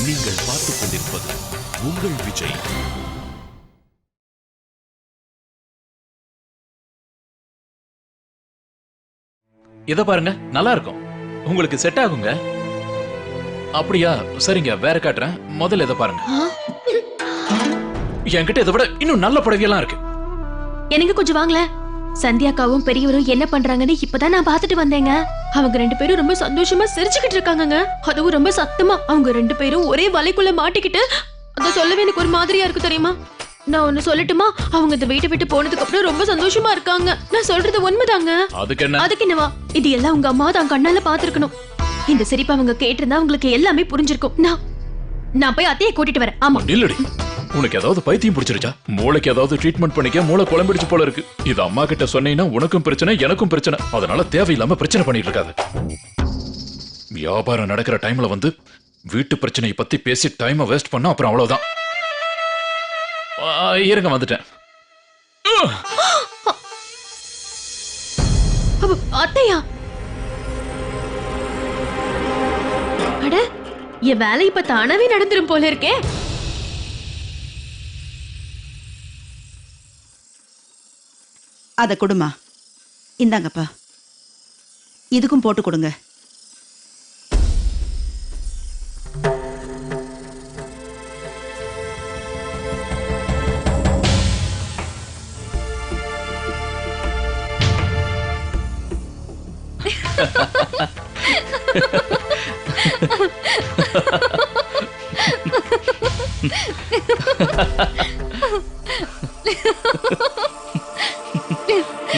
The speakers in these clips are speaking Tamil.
நீங்கள் பார்த்துக் கொண்டிருப்பது உங்கள் விஜய். இத பாருங்க, நல்லா இருக்கும், உங்களுக்கு செட் ஆகுங்க. அப்படியா? சரிங்க, வேற காட்டுறேன். முதல்ல இத பாருங்க. என்கிட்ட இதை விட இன்னும் நல்ல புடவையெல்லாம் இருக்கு. எனக்கு கொஞ்சம் வாங்கல. சந்தியாக்காவும் பெரியவரும் என்ன பண்றாங்கன்னு இப்பதான் நான் பாத்துட்டு வந்தேங்க. அவங்க 2 பேரும் ரொம்ப சந்தோஷமா சிரிச்சுக்கிட்டு இருக்காங்கங்க. அதுவும் ரொம்ப சத்தமா. அவங்க 2 பேரும் ஒரே வலைக்குள்ள மாட்டிக்கிட்டு, அத சொல்லவே எனக்கு ஒரு மாதிரியா இருக்கு தெரியுமா? நான் ஒன்னு சொல்லட்டுமா? அவங்க இந்த வீட்டை விட்டு போனதுக்கு அப்புறம் ரொம்ப சந்தோஷமா இருக்காங்க. நான் சொல்றது உண்மைதாங்க. அதுக்கு என்னவா? இது எல்லாம் உங்க அம்மா தான் கண்ணால பாத்துருக்கணும். இந்த சிரிப்பு அவங்க கேட்டிருந்தா உங்களுக்கு எல்லாமே புரிஞ்சிருக்கும். நான் போய் அத்தையை கூட்டிட்டு வரேன். ஆமா, நில்லுடி. உனக்கு ஏதாவது பைத்தியம் பிடிச்சிருச்சா? மூளைக்கு ஏதாவது ட்ரீட்மெண்ட் பண்ணிக்க. மூளை குழம்பிடுச்சு போல இருக்கு. இது அம்மா கிட்ட சொன்னீங்கன்னா உனக்கும் பிரச்சனை, எனக்கும் பிரச்சனை. அதனால தேவையில்லாம பிரச்சனை பண்ணிட்டு இருக்காது. வியாபாரம் நடக்கிற டைம்ல வந்து வீட்டு பிரச்சனையை பத்தி பேசி டைமை வேஸ்ட் பண்ண அப்புறம் அவ்வளவுதான். இருங்க, வந்துட்டேன். அத்தையா? அட, என் வேலை இப்ப தானாவே நடந்துரும் போல இருக்கே. அத கொடுமா. இந்தாங்கப்பா, இதுக்கும் போட்டு கொடுங்க.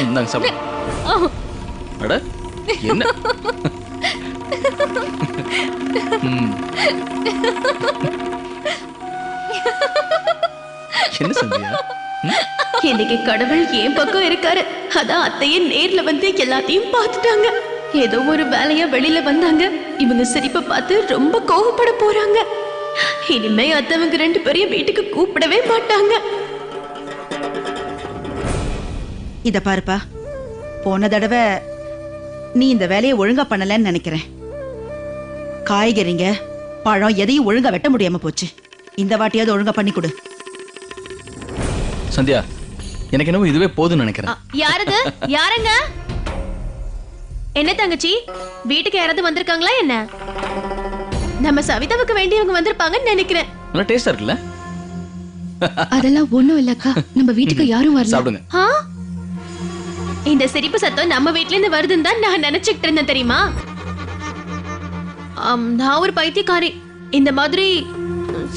இந்தாங்க சாப்பிடு. அட என்ன? என்ன சந்தியா? இன்னைக்கு கடவுள் என் பக்கம் இருக்காரு. அதான் அத்தையே நேர்ல வந்து எல்லாத்தையும் பார்த்துட்டாங்க. ஏதோ ஒரு வேலையா வெளியில வந்தாங்க. இவங்க சிரிப்பை பார்த்து ரொம்ப கோவப்பட போறாங்க. இனிமே அத்தவங்க 2 பேரையும் வீட்டுக்கு கூப்பிடவே மாட்டாங்க. இத பாருப்பா, போன தடவை நீ இந்த வேலையை ஒழுங்கா பண்ணலன்னு நினைக்கிறேன். காய்கறிங்க, பழம் எதையும் ஒழுங்கா வெட்ட முடியாம போச்சு. இந்த வாட்டியாவது ஒழுங்கா பண்ணி கொடு. சந்தியா, எனக்கு என்னவோ இதுவே போதும்னு நினைக்கிறேன். யாரது? யாருங்க? என்ன தங்கச்சி, வீட்டுக்கு யாராவது வந்திருக்காங்களா என்ன? நம்ம சவிதாவுக்கு வேண்டியவங்க வந்திருப்பாங்கன்னு நினைக்கிறேன். நல்லா டேஸ்டா இருக்குல்ல? அதெல்லாம் ஒண்ணும் இல்லக்கா, நம்ம வீட்டுக்கு யாரும் வரல. சாப்பிடுங்க. இந்த சிரிப்பு சத்தம் நம்ம வீட்ல இருந்து வருதுன்னு தான் நான் நினைச்சுக்கிட்டு இருந்தேன் தெரியுமா? நான் ஒரு பைத்தியக்காரி. இந்த மாதிரி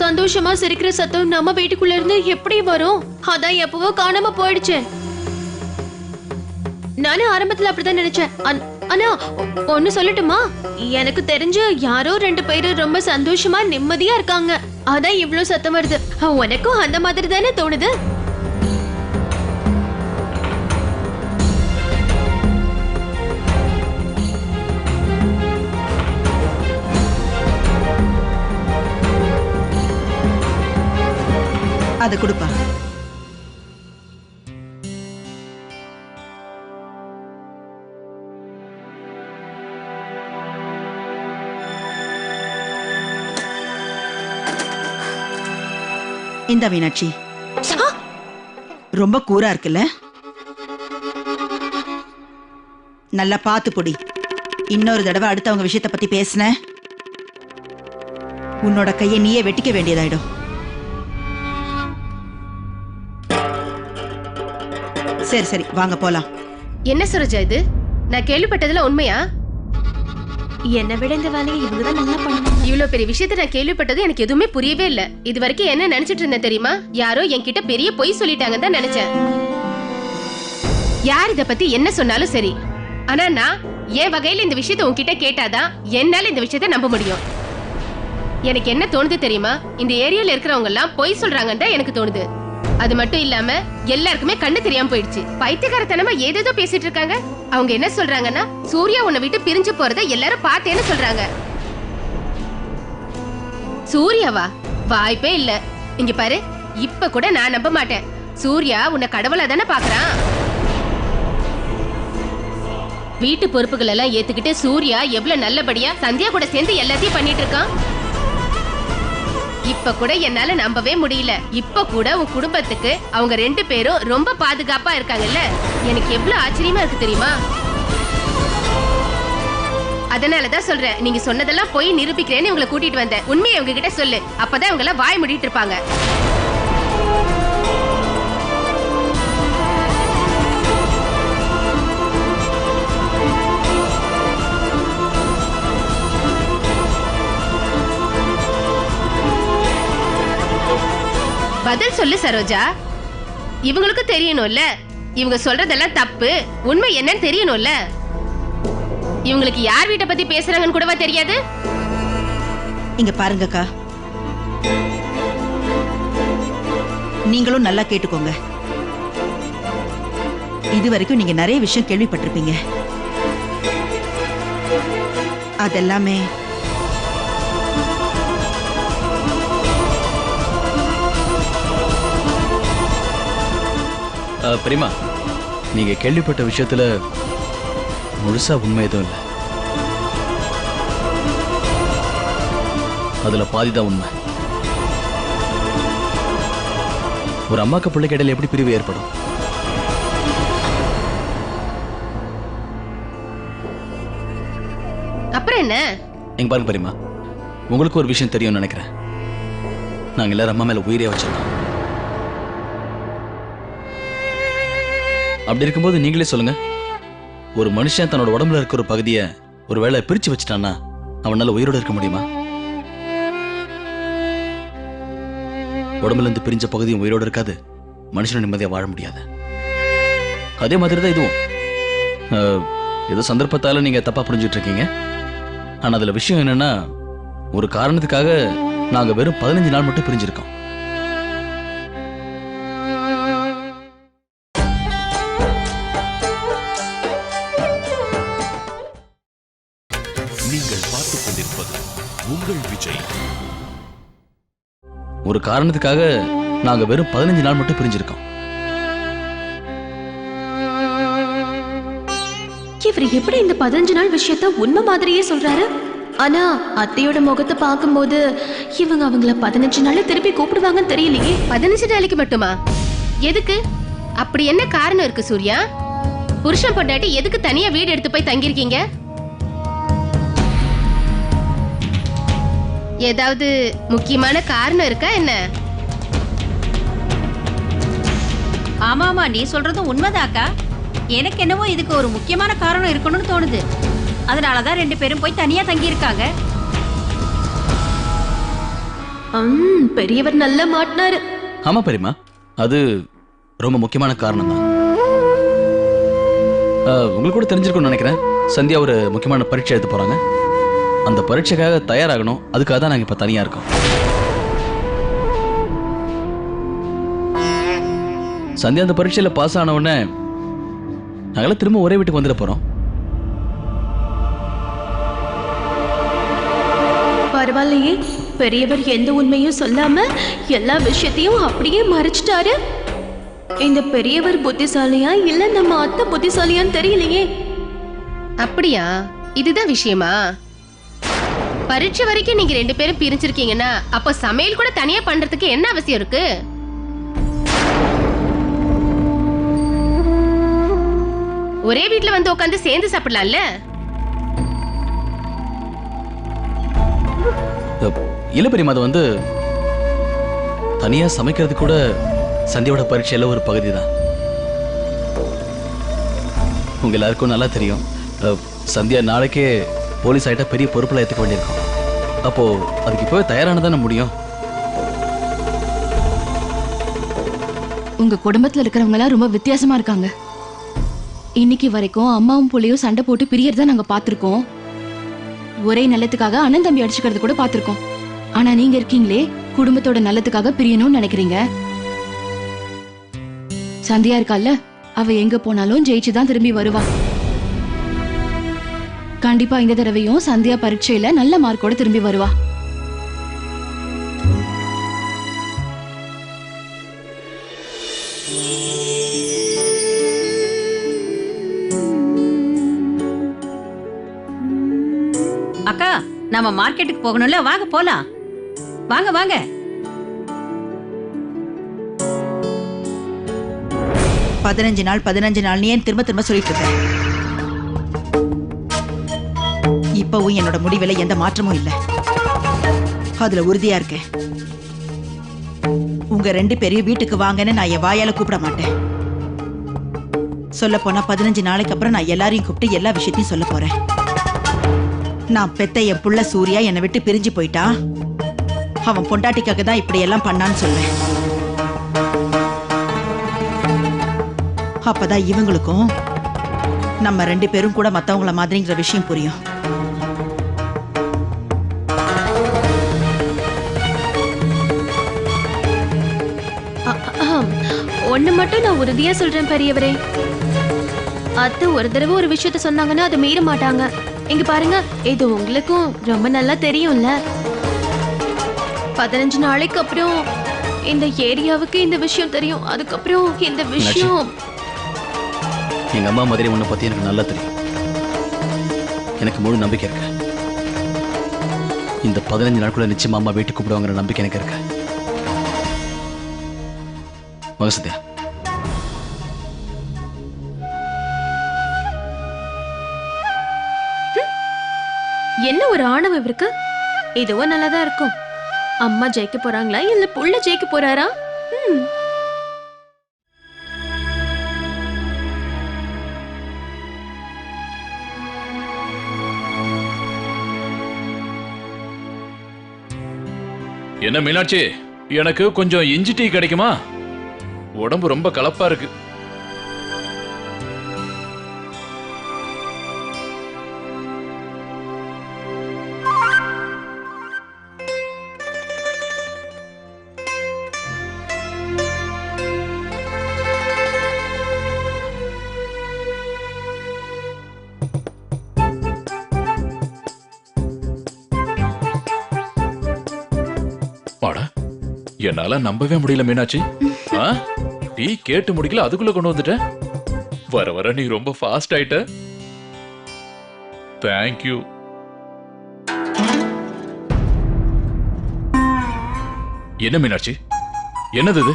சந்தோஷமா சிரிக்கிற சத்தம் நம்ம வீட்டுக்குள்ள இருந்து எப்படி வரும்? அதான் எப்பவோ காணாம போயிடுச்சு. நானும் ஆரம்பத்துல அப்படிதான் நினைச்சேன். ஆனா ஒன்னு சொல்லட்டுமா? எனக்கு தெரிஞ்சு யாரோ 2 பேரு ரொம்ப சந்தோஷமா நிம்மதியா இருக்காங்க. அதான் இவ்வளவு சத்தம் வருது. உனக்கும் அந்த மாதிரி தானே தோணுது? அத கொடுப்பா. இந்த மீனாட்சி ரொம்ப கூரா இருக்குல்ல? நல்லா பார்த்து பொடி. இன்னொரு தடவை அடுத்தவங்க விஷயத்தை பத்தி பேசின உன்னோட கையை நீயே வெட்டிக்க வேண்டியதாயிடும். சரி சரி, வாங்க போலாம். என்ன சரோஜா இது? நான் கேள்விப்பட்டதுல உண்மையா? என்ன விட இந்த வேலையை இவங்க தான் நல்லா பண்ணுவாங்க. இவ்வளவு பெரிய விஷயத்தை நான் கேள்விப்பட்டது எனக்கு எதுவுமே புரியவே இல்ல. இது வரைக்கும் என்ன நினைச்சிட்டு இருந்தேன் தெரியுமா? யாரோ என்கிட்ட பெரிய பொய் சொல்லிட்டாங்கன்னு தான் நினைச்சேன். யார் இத பத்தி என்ன சொன்னாலும் சரி, ஆனா நான் என் வகையில இந்த விஷயத்தை உன்கிட்ட கேட்டாதான் என்னால இந்த விஷயத்தை நம்ப முடியும். எனக்கு என்ன தோணுது தெரியுமா? இந்த ஏரியால இருக்கிறவங்க எல்லாம் பொய் சொல்றாங்கன்னு தான் எனக்கு தோணுது. அது மட்டும் இல்லாம எல்லாருக்குமே கண்ணு தெரியாம போயிடுச்சு. பைத்தியக்காரத்தனமா ஏதேதோ பேசிட்டு இருக்காங்க. அவங்க என்ன சொல்றாங்கன்னா, சூர்யா உன்னை விட்டு பிரிஞ்சு போறதை எல்லாரும் பார்த்தேன்னு சொல்றாங்க. சூர்யாவா? வாய்ப்பே இல்ல. இங்க பாரு, இப்ப கூட நான் நம்ப மாட்டேன். சூர்யா உன்னை கடவுளா தானே பாக்குறான். வீட்டு பொறுப்புகள் எல்லாம் ஏத்துக்கிட்டு சூர்யா எவ்வளவு நல்லபடியா சந்தியா கூட சேர்ந்து எல்லாத்தையும் பண்ணிட்டு இருக்கான். இப்ப கூட என்னால நம்பவே முடியல. இப்ப கூட உன் குடும்பத்துக்கு அவங்க 2 பேரும் ரொம்ப பாதுகாப்பா இருக்காங்கல்ல, எனக்கு எவ்வளவு ஆச்சரியமா இருக்கு தெரியுமா? அதனாலதான் சொல்றேன், நீங்க சொன்னதெல்லாம் போய் நிரூபிக்கிறேன்னு உங்களை கூட்டிட்டு வந்தேன். உண்மையை உங்க கிட்ட சொல்லு, அப்பதான் இவங்க எல்லாம் வாய் மூடிட்டு இருப்பாங்க. பதில் சொல்லு சரோஜா. இவங்களுக்கு தெரியணும்ல, இவங்க சொல்றதெல்லாம் தப்பு, உண்மை என்னன்னு தெரியணும்ல. இவங்களுக்கு யார் வீட்டை பத்தி பேசுறாங்கன்னு கூடவா தெரியாது? இங்க பாருங்கக்கா, நீங்களும் நல்லா கேட்டுக்கோங்க. இது வரைக்கும் நீங்க நிறைய விஷயம் கேள்விப்பட்டிருப்பீங்க. அதெல்லாமே பெரியமா, நீங்க கேள்விப்பட்ட விஷயத்துல முழுசா உண்மை எதுவும் இல்லை. அதுல பாதிதான் உண்மை. ஒரு அம்மாக்கு பிள்ளைக்கு இடையில எப்படி பிரிவு ஏற்படும்? அப்புறம் என்ன? எங்க பாருங்க பெரியமா, உங்களுக்கு ஒரு விஷயம் தெரியும்னு நினைக்கிறேன். நாங்க எல்லாரும் அம்மா மேல உயிரே வச்சிருக்கோம். அப்படி இருக்கும்போது நீங்களே சொல்லுங்க, ஒரு மனுஷன் தன்னோட உடம்புல இருக்கிற ஒரு பகுதியை ஒருவேளை பிரிச்சு வச்சுட்டான்னா அவனால உயிரோட இருக்க முடியுமா? உடம்புல இருந்து பிரிஞ்ச பகுதியும் உயிரோட இருக்காது, மனுஷனும் நிம்மதியா வாழ முடியாது. அதே மாதிரி தான் இதுவும். ஏதோ சந்தர்ப்பத்தால நீங்க தப்பா புரிஞ்சுட்டு இருக்கீங்க. ஆனா அதுல விஷயம் என்னன்னா, ஒரு காரணத்துக்காக நாங்க வெறும் 15 நாள் மட்டும் பிரிஞ்சிருக்கோம். நீங்கள் பார்த்துக் கொண்டிருப்பது உங்கள் விஜய். ஒரு காரணத்துக்காக நாங்க வெறும் 15 நாள் மட்டும் பிரிஞ்சிருக்கோம். இவர் எப்படி இந்த 15 நாள் விஷயத்த உண்மை மாதிரியே சொல்றாரு? ஆனா அத்தையோட முகத்தை பார்க்கும்போது இவங்க அவங்கள 15 நாள்ல திருப்பி கூப்பிடுவாங்கன்னு தெரியலையே. 15 நாளைக்கு மட்டுமா? எதுக்கு? அப்படி என்ன காரணம் இருக்கு சூர்யா? புருஷன் பொண்டாட்டி எதுக்கு தனியா வீடு எடுத்து போய் தங்கியிருக்கீங்க? ஏதாவது முக்கியமான காரணம் இருக்கா என்ன? ஆமாமா, நீ சொல்றதும் உண்மைதாக்கா. எனக்கு என்னவோ இதுக்கு ஒரு முக்கியமான காரணம் இருக்கணும்னு தோணுது. அதனாலதான் 2 பேரும் போய் தனியா தங்கி இருக்காங்க. பெரியவர் நல்லா மாட்டினாரு. ஆமா பெரியமா, அது ரொம்ப முக்கியமான காரணம் தான். உங்களுக்கு கூட தெரிஞ்சிருக்கும்னு நினைக்கிறேன், சந்தியா ஒரு முக்கியமான பரீட்சை எழுத போறாங்க. அந்த பரீட்சைக்காக தயாராகணும். அதுக்காக தான் நாங்க இப்ப தனியா இருக்கோம். சந்தியா அந்த பரீட்சையில பாஸ் ஆன உடனே நாங்களாம் திரும்ப ஒரே வீட்டுக்கு வந்துட போறோம். பரவாயில்லையே, பெரியவர் எந்த உண்மையும் சொல்லாம எல்லா விஷயத்தையும் அப்படியே மறைச்சிட்டாரு. இந்த பெரியவர் புத்திசாலியா இல்ல நம்ம அத்தை புத்திசாலியான்னு தெரியலையே. அப்படியா? இதுதான் விஷயமா? பரீட்சை வரைக்கும் நீங்க 2 பேரும் பிரிஞ்சிருக்கீங்கன்னா அப்ப சமையல் கூட தனியா பண்றதுக்கு என்ன அவசியம் இருக்கு? ஒரே வீட்ல வந்து உட்கார்ந்து சேர்ந்து சாப்பிடலாம்ல? இல்ல பெரியமா, அது வந்து தனியா சமைக்கிறது கூட சந்தியாவோட பரீட்சையில ஒரு பகுதி தான். உங்க எல்லாருக்கும் நல்லா தெரியும், சந்தியா நாளைக்கே போலீஸ் ஆயிட்டா பெரிய பொறுப்புல ஏத்துக்க வேண்டியிருக்கும். அப்போ அதுக்கு இப்பவே தயாரானதானே முடியும். உங்க குடும்பத்துல இருக்கிறவங்க எல்லாம் ரொம்ப வித்தியாசமா இருக்காங்க. இன்னைக்கு வரைக்கும் அம்மாவும் புள்ளையும் சண்டை போட்டு பிரியறத நாங்க பாத்திருக்கோம். ஒரே நல்லத்துக்காக அண்ணன் தம்பி அடிச்சுக்கிறது கூட பாத்திருக்கோம். ஆனா நீங்க இருக்கீங்களே, குடும்பத்தோட நல்லத்துக்காக பிரியணும்னு நினைக்கிறீங்க. சந்தியா இருக்கால, அவ எங்க போனாலும் ஜெயிச்சுதான் திரும்பி வருவா. கண்டிப்பா இந்த தடவையும் சந்தியா பரீட்சையில நல்ல மார்க்கோட திரும்பி வருவா. அக்கா, நம்ம மார்க்கெட்டுக்கு போகணும்ல, வாங்க போலாம். வாங்க வாங்க. 15 நாள் 15 நாள் நீ ஏன் திரும்ப திரும்ப சொல்லிட்டு இருக்க? இப்பவும் என்னோட முடிவுல எந்த மாற்றமும் இல்லை. அதுல உறுதியா இருக்கேன். உங்க 2 பேரையும் வீட்டுக்கு வாங்கன்னு நான் என் வாயால கூப்பிட மாட்டேன். சொல்ல போனா 15 நாளைக்கு அப்புறம் நான் எல்லாரையும் கூப்பிட்டு எல்லா விஷயத்தையும் சொல்ல போறேன். நான் பெத்த என் புள்ள சூர்யா என்னை விட்டு பிரிஞ்சு போயிட்டான். அவன் பொண்டாட்டிக்காக தான் இப்படி எல்லாம் பண்ணான்னு சொல்றேன். அப்பதான் இவங்களுக்கும் நம்ம 2 பேரும் கூட மத்தவங்கள மாதிரிங்கிற விஷயம் புரியும். ஒண்ணு மட்டும் நான் உறுதியா சொல்றேன் பெரியவரே, அத்தை ஒரு தடவை ஒரு விஷயத்த சொன்னாங்கன்னா அதை மீற மாட்டாங்க. இங்க பாருங்க, இது உங்களுக்கும் ரொம்ப நல்லா தெரியும்ல. 15 நாளைக்கு அப்புறம் இந்த ஏரியாவுக்கு இந்த விஷயம் தெரியும். அதுக்கப்புறம் இந்த விஷயம் எங்க அம்மா மாதிரி உன்னை பத்தி எனக்கு நல்லா தெரியும். எனக்கு முழு நம்பிக்கை இருக்கு. இந்த 15 நாட்குள்ள நிச்சயமா அம்மா வீட்டுக்கு கூப்பிடுவாங்கிற நம்பிக்கை எனக்கு இருக்கு. மகசத்யா, என்ன ஒரு ஆணவம் இருக்கு. இதுவும் நல்லாதான் இருக்கும். அம்மா ஜெயிக்க போறாங்களா இல்ல புள்ள ஜெயிக்க போறாரா? என்ன மீனாட்சி, எனக்கு கொஞ்சம் இஞ்சி டீ கிடைக்குமா? உடம்பு ரொம்ப கலப்பா இருக்கு. என்னால நம்பவே முடியல மீனாட்சி. டீ கேட்டு முடிக்கல, அதுக்குள்ள கொண்டு வந்துட்ட. வர வர நீ ரொம்ப ஃபாஸ்ட் ஆயிட்ட. தேங்க்யூ. என்ன மீனாட்சி, என்னது இது?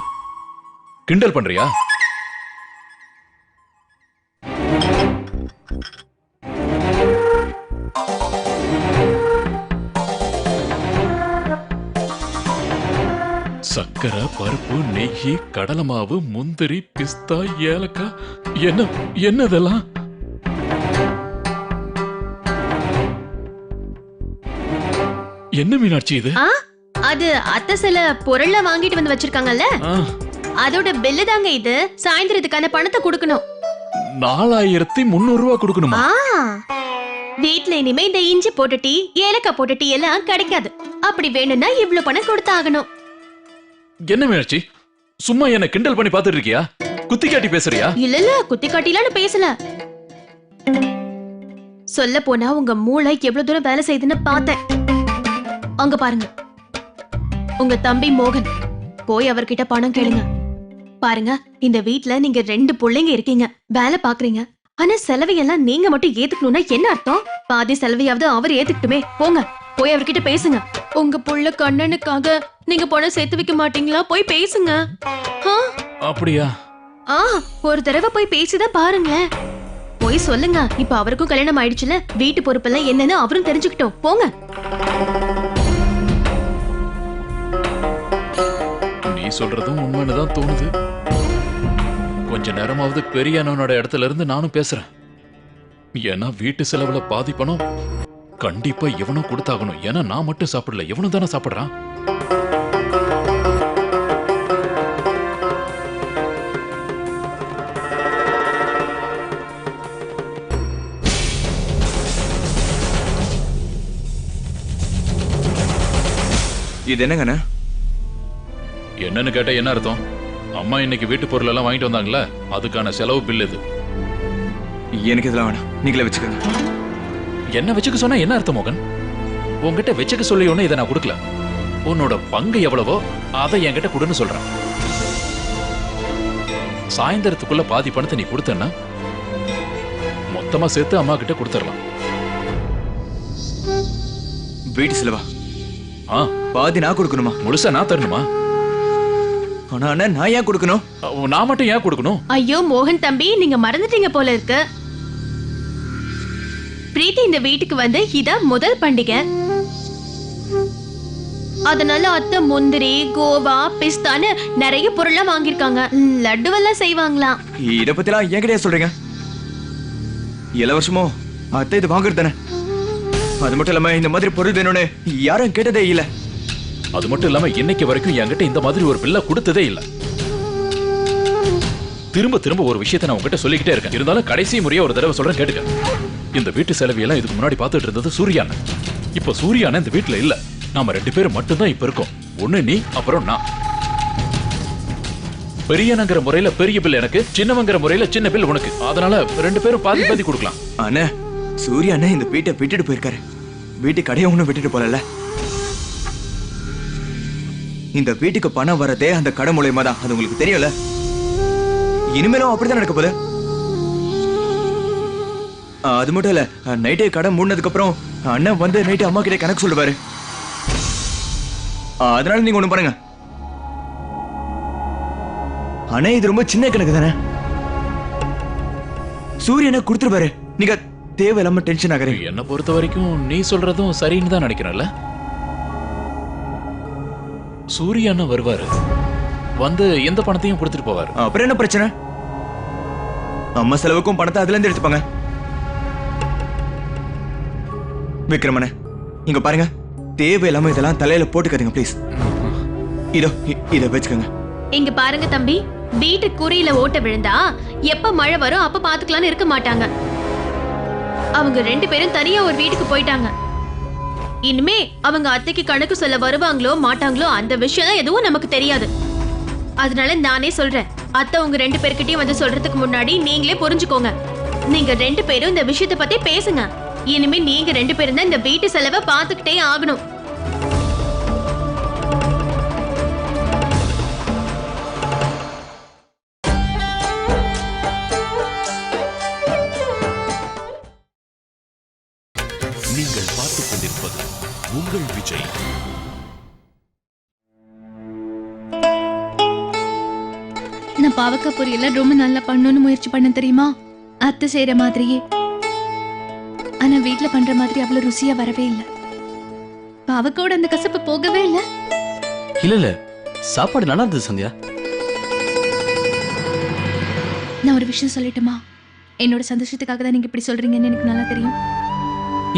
கிண்டல் பண்றியா? சக்கரை, பருப்பு, நெய், கடலை மாவு, முந்திரி, பிஸ்தா, ஏலக்காய், என்னதெல்லாம்? என்ன மீனாட்சி இது? அது அத்தை சில பொருளை வாங்கிட்டு வந்து வச்சிருக்காங்கல்ல, அதோட பில்லு தாங்க இது. சாயந்தரத்துக்கான பணத்தை கொடுக்கணும். 4300 ரூபாய் கொடுக்கணுமா? வீட்ல இனிமே இந்த இஞ்சி போட்ட டீ, ஏலக்காய் போட்ட டீ எல்லாம் கிடைக்காது. அப்படி வேணும்னா இவ்வளவு பணம் கொடுத்தாகணும். என்ன மீனாட்சி, சும்மா என்ன கிண்டல் பண்ணி பாத்துட்டு இருக்கியா? குத்தி காட்டி பேசுறியா? இல்ல குத்தி காட்டிலாம் பேசல. சொல்ல போனா உங்க மூளை எவ்வளவு தூரம் வேலை செய்யுதுன்னு பார்த்தேன். அங்க பாருங்க, உங்க தம்பி மோகன், போய் அவர்கிட்ட பணம் கேளுங்க. பாருங்க, இந்த வீட்ல நீங்க 2 பிள்ளைங்க இருக்கீங்க, வேலை பாக்குறீங்க. ஆனா செலவையெல்லாம் நீங்க மட்டும் ஏத்துக்கணும்னா என்ன அர்த்தம்? பாதி செலவையாவது அவர் ஏத்துக்கிட்டுமே. போங்க, போய் அவர்கிட்ட பேசுங்க. உங்க புள்ள கண்ணனுக்காக நீங்க பணம் சேர்த்து வைக்க மாட்டீங்களா? போய் பேசுங்க. அப்படியா? ஒரு தடவை போய் பேசிதான் பாருங்களேன். போய் சொல்லுங்க. இப்ப அவருக்கும் கல்யாணம் ஆயிடுச்சுல, வீட்டு பொறுப்பெல்லாம் என்னன்னு அவரும் தெரிஞ்சுக்கிட்டோம். போங்க. நீ சொல்றதும் உண்மைன்னு தோணுது. கொஞ்ச நேரமாவது பெரிய அண்ணனோட இடத்துல இருந்து நானும் பேசுறேன். ஏன்னா வீட்டு செலவுல பாதி பணம் கண்டிப்பா இவனும் கொடுத்தாகணும். ஏன்னா நான் மட்டும் சாப்பிடல, இவனும் தானே சாப்பிடுறான். இது என்னங்கண்ணா? என்னன்னு கேட்ட என்ன அர்த்தம்? அம்மா இன்னைக்கு வீட்டு பொருள் எல்லாம் வாங்கிட்டு வந்தாங்கல்ல, அதுக்கான செலவு பில் இது. எனக்கு இதெல்லாம் வேணாம், நீங்களே வச்சுக்கோங்க. என்ன வச்சுக்க சொன்னா என்ன அர்த்தம் மோகன்? உன்கிட்ட வச்சுக்க சொல்லி ஒண்ணு இதை நான் கொடுக்கல. உன்னோட பங்கு எவ்வளவோ அதை என்கிட்ட கொடுன்னு சொல்றேன். சாயந்தரத்துக்குள்ள பாதி பணத்தை நீ கொடுத்தன்னா மொத்தமா சேர்த்து அம்மா கிட்ட கொடுத்துடலாம். வீட்டு செலவா? பாதி நான் கொடுக்கணுமா? முழுசா நான் தரணுமா? ஆனா அண்ணன் நான் ஏன் கொடுக்கணும்? நான் மட்டும் ஏன் கொடுக்கணும்? ஐயோ மோகன் தம்பி, நீங்க மறந்துட்டீங்க போல இருக்கு. பிரீத்தி இந்த வீட்டுக்கு வந்து இதான் முதல் பண்டிகை. அதனால அத்தை முந்திரி, கோவா, பிஸ்தான்னு நிறைய பொருள்லாம் வாங்கியிருக்காங்க. லட்டுவெல்லாம் செய்வாங்களாம். இத பத்திலாம் என்கிட்டயே சொல்றீங்க? எல்லா வருஷமும் அத்தை இது வாங்குறது தானே. அது மட்டும் இல்லாம இந்த மாதிரி பொருள் வேணும்னு யாரும் கேட்டதே இல்ல. அது மட்டும் இல்லாம இன்னைக்கு வரைக்கும் என்கிட்ட இந்த மாதிரி ஒரு பிள்ளை கொடுத்ததே இல்ல. திரும்ப திரும்ப ஒரு விஷயத்தை நான் உங்ககிட்ட சொல்லிக்கிட்டே இருக்கேன். இருந்தாலும் கடைசி முறையா ஒரு தடவை சொல்றேன், கேட்டுக்க. இந்த வீட்டு செலவையெல்லாம் இதுக்கு முன்னாடி பார்த்துட்டு இருந்தது சூர்யாண்ண. இப்ப சூர்யாண்ண இந்த வீட்டுல இல்ல. நாம 2 பேரும் மட்டும்தான் இப்ப இருக்கோம். ஒண்ணு நீ, அப்புறம் நான். பெரியனங்கிற முறையில பெரிய பில் எனக்கு, சின்னவங்கிற முறையில சின்ன பில் உனக்கு. அதனால 2 பேரும் பாதி பாதி கொடுக்கலாம். அண்ணே, சூர்யா அண்ணன் இந்த வீட்டை விட்டுட்டு போயிருக்காரு. வீட்டு கடையை ஒண்ணும் விட்டுட்டு போலல. இந்த வீட்டுக்கு பணம் வரதே அந்த கடை மூலமா தான். அது உங்களுக்கு தெரியல. இனிமேலும் அப்படிதான் நடக்க போகுது. அது மட்டும் இல்ல, நைட்டே கடை மூடினதுக்கு அப்புறம் அண்ணன் வந்து நைட்டு அம்மா கிட்ட கணக்கு சொல்லுவாரு. அதனால நீங்க ஒண்ணு பண்ணுங்க அண்ணே, இது ரொம்ப சின்ன கணக்கு தானே. சூரியனை கொடுத்துருப்பாரு. நீங்க தேவையில்லாம டென்ஷன் ஆகுறீங்க. என்ன பொறுத்த வரைக்கும் நீ சொல்றதும் சரின்னு தான் நினைக்கிறேன்ல. சூர்யாண்ண வருவாரு, வந்து எந்த பணத்தையும் கொடுத்துட்டு போவாரு. அப்புறம் என்ன பிரச்சனை? அம்மா செலவுக்கும் பணத்தை அதுல இருந்து எடுத்துப்பாங்க. விக்ரமனே, இங்க பாருங்க, தேவையில்லாம இதெல்லாம் தலையில போட்டுக்காதீங்க ப்ளீஸ். இத வச்சுக்கோங்க. இங்க பாருங்க தம்பி, வீட்டு குறியில ஓட்ட விழுந்தா எப்ப மழை வரும் அப்ப பாத்துக்கலாம்னு இருக்க மாட்டாங்க. அவங்க 2 பேரும் தனியா ஒரு வீட்டுக்கு போயிட்டாங்க. இனிமே அவங்க அத்தைக்கு கணக்கு சொல்ல வருவாங்களோ மாட்டாங்களோ அந்த விஷயம் எதுவும் நமக்கு தெரியாது. அதனால நானே சொல்றேன், அத்தை உங்க 2 பேர்கிட்டயும் வந்து சொல்றதுக்கு முன்னாடி நீங்களே புரிஞ்சுக்கோங்க. நீங்க 2 பேரும் இந்த விஷயத்தை பத்தி பேசுங்க. இனிமே நீங்க 2 பேரும் தான் இந்த வீட்டு செலவை பார்த்துக்கிட்டே ஆகணும். நீங்கள் பார்த்துக் கொண்டிருப்பது உங்கள் விஜய். நான் பாவக்காய் பொரியல ரொம்ப நல்லா பண்ணணும்னு முயற்சி பண்ண தெரியுமா? அத்தை செய்யற மாதிரியே. ஆனா வீட்ல பண்ற மாதிரி அவ்வளவு ருசியா வரவே இல்லை. பாவக்காயோட அந்த கசப்பு போகவே இல்லை. இல்ல சாப்பாடு நல்லா இருந்தது சந்தியா. நான் ஒரு விஷயம் சொல்லட்டுமா? என்னோட சந்தோஷத்துக்காக தான் நீங்க இப்படி சொல்றீங்கன்னு எனக்கு நல்லா தெரியும்.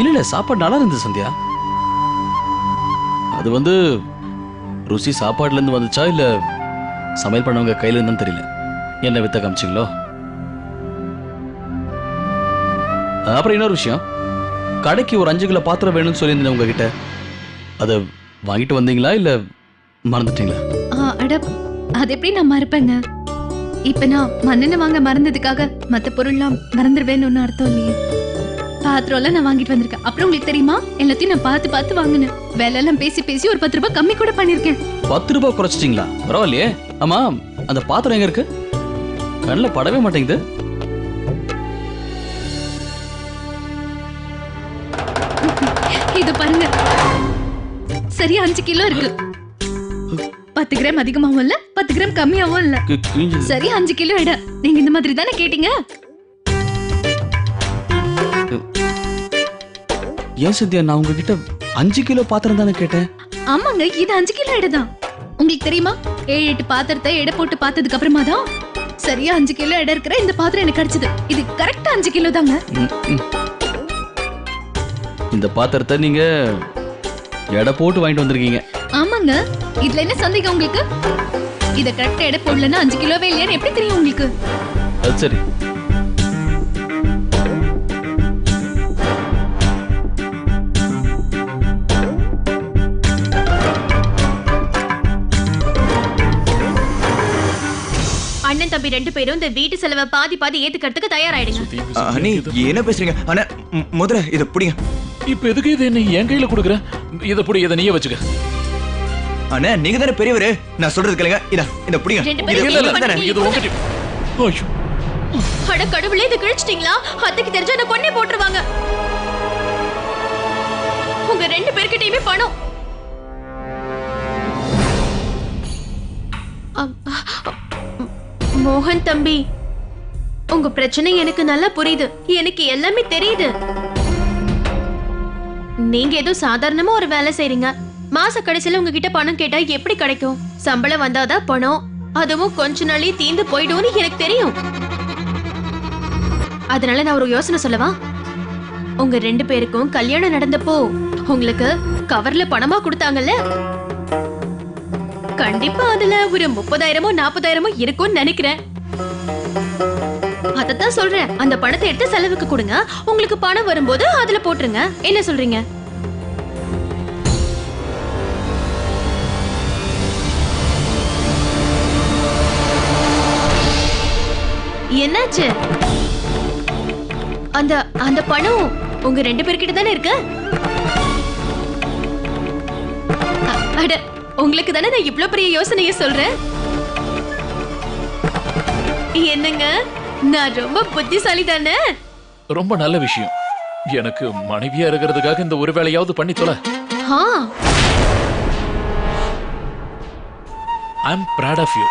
இல்ல சாப்பாடு நல்லா இருந்தது சந்தியா. அது வந்து ருசி சாப்பாடுல இருந்து வந்துச்சா இல்ல சமையல் பண்ணவங்க கையில இருந்தான்னு தெரியல. என்ன வித்த காமிச்சிங்களோ? அப்புறம் இன்னொரு விஷயம், கடைக்கு ஒரு 5 கிலோ பாத்திரம் வேணும்னு சொல்லியிருந்தேன் உங்ககிட்ட. அதை வாங்கிட்டு வந்தீங்களா இல்ல மறந்துட்டீங்களா? அட, அது எப்படி நான் மறப்பேங்க? இப்ப நான் மண்ணெண்ணெய் வாங்க மறந்ததுக்காக மத்த பொருள்லாம் மறந்துடுவேன்னு ஒன்னும் அர்த்தம் இல்லையே. பாத்திரம்லாம் நான் வாங்கிட்டு வந்திருக்கேன். அப்புறம் உங்களுக்கு தெரியுமா, எல்லாத்தையும் நான் பார்த்து பார்த்து வாங்கினேன். விலை எல்லாம் பேசி பேசி ஒரு 10 ரூபாய் கம்மி கூட பண்ணிருக்கேன். 10 ரூபாய் குறைச்சிட்டீங்களா? பரவாயில்லையே. ஆமா, அந்த பாத்திரம் எங்க இருக்கு? கண்ணில் படவே மாட்டேங்குது. இது பாருங்க, சரியா 5 கிலோ இருக்கு. 10 கிராம் அதிகமாவும் இல்ல, 10 கிராம் கம்மியாவும் இல்ல. சரி 5 கிலோ எடை. நீங்க இந்த மாதிரி தானே கேட்டீங்க? ஏன் சத்யா, நான் உங்ககிட்ட 5 கிலோ பாத்திரம் தானே கேட்டேன். ஆமாங்க, இது 5 கிலோ எடை தான். உங்களுக்கு தெரியுமா, 7-8 பாத்திரத்தை எடை போட்டு பார்த்ததுக்கு அப்புறமா தான் சரியா 5 கிலோ எடை இருக்கிற இந்த பாத்திரம் எனக்கு கிடைச்சது. இது கரெக்டா 5 கிலோ தாங்க. இந்த பாத்திரத்தை நீங்க எடை போட்டு வாங்கிட்டு வந்திருக்கீங்க. ஆமாங்க, இதுல என்ன சந்தேகம் உங்களுக்கு? இத கரெக்டா எடை போடலன்னா 5 கிலோவே இல்லையான்னு எப்படி தெரியும் உங்களுக்கு? அது சரி. அண்ணன் தம்பி 2 பேரும் இந்த வீட்டு செலவை பாதி பாதி ஏத்துக்கிறதுக்கு தயாராயிடுங்க. அண்ணி என்ன பேசுறீங்க? அண்ணா முதல்ல இத புடிங்க. இப்ப எதுக்கு இது நீ என் கையில கொடுக்குற? இத புடி, இத நீயே வச்சுக்க. அண்ணா நீங்க தானே பெரியவரு, நான் சொல்றது கேளுங்க. இத புடிங்க. இது உங்ககிட்ட. ஐயோ, அட கடவுளே, இது கிழிச்சிட்டீங்களா? அத்தைக்கு தெரிஞ்சா என்ன கொன்னே போட்டுருவாங்க. உங்க 2 பேர்கிட்டயுமே பணம். மோகன் தம்பி, உங்க பிரச்சனை எனக்கு நல்லா புரியுது. எனக்கு எல்லாமே தெரியுது. நீங்க ஏதோ சாதாரணமா ஒரு வேலை செய்றீங்க. மாச கடைசியில உங்ககிட்ட பணம் கேட்டா எப்படி கிடைக்கும்? சம்பளம் வந்தாதான் பணம், அதுவும் கொஞ்ச நாளே தீந்து போயிடும்னு எனக்கு தெரியும். அதனால நான் ஒரு யோசனை சொல்லவா? உங்க 2 பேருக்கும் கல்யாணம் நடந்தப்போ உங்களுக்கு கவர்ல பணமா கொடுத்தாங்கல்ல, கண்டிப்பா அதுல ஒரு 30,000 40,000 இருக்கும்னு நினைக்கிறேன். அதத்தான் சொல்றேன். அந்த பணத்தை எடுத்து செலவுக்கு கொடுங்க. உங்களுக்கு பணம் வரும்போது அதுல போட்டுருங்க. என்ன சொல்றீங்க? என்னாச்சு? அந்த அந்த பணம் உங்க 2 பேர்கிட்ட தானே இருக்கு. அட, உங்களுக்கு தானே நான் இவ்ளோ பெரிய யோசனையை சொல்றேன். என்னங்க, நான் ரொம்ப புத்திசாலி தானே? ரொம்ப நல்ல விஷயம். எனக்கு மனைவியா இருக்கிறதுக்காக இந்த ஒரு வேலையாவது பண்ணி தொலை. ஆ, ஐ அம் proud of you.